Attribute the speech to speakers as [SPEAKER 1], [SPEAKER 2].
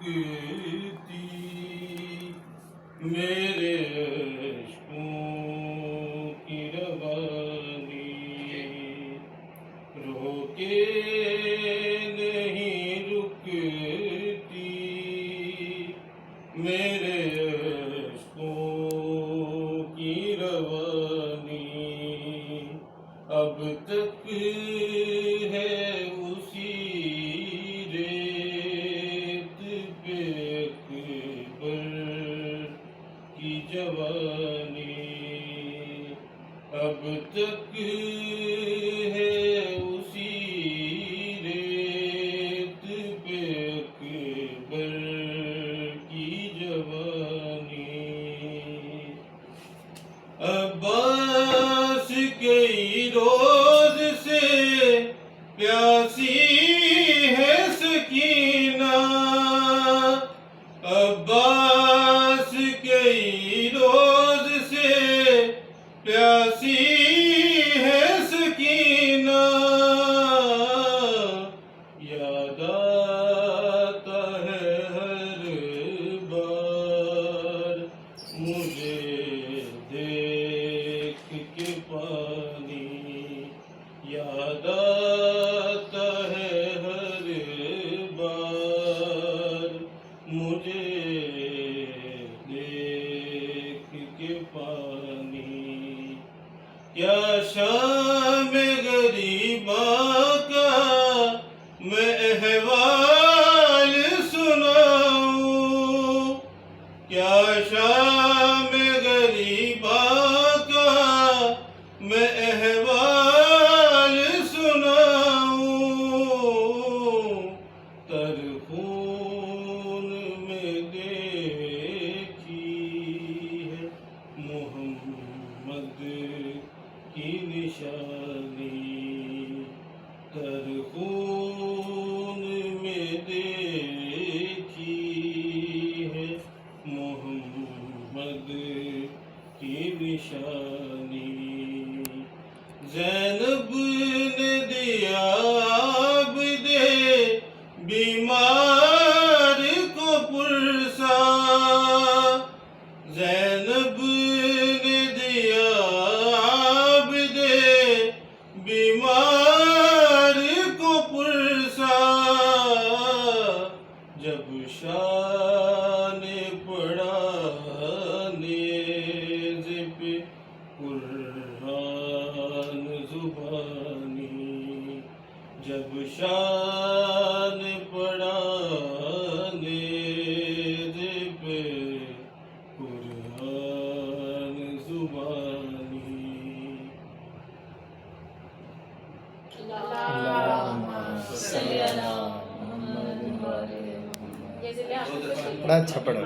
[SPEAKER 1] रुकती, मेरे इश्कों की रवानी रोके नहीं रुकती, मेरे इश्कों की रवानी अब तक है उसी रेत पे अकबर की जवानी, अब तक है उसी रेत पे अकबर की जवानी। अब्बास कई रोज से प्यासी है सकीना, अब्बास कई रोज से प्यासी है सकीना, याद आता है हर बार मुझे देख के पानी, याद आता है हर बार मुझे देख के पानी। क्या शाम गरीबा का मैं अहवाल सुनाऊं, क्या शाम गरीबा का मैं अहवाल सुनाऊं, तर खून में देखी है मोहम्मद की निशानी, तर खून में देखी है मोहम्मद की निशानी। ज़ैनब ने दिया आबिदे बीमार को पुरसा, ज़ैनब ने दिया आबिदे बीमार को पुरसा, जब शान पड़ा नेज़ पे कुरान ज़ुबानी, जब शान पड़ा नेज़ पे कुरान ज़ुबानी।
[SPEAKER 2] बड़ा अच्छा पढ़ा।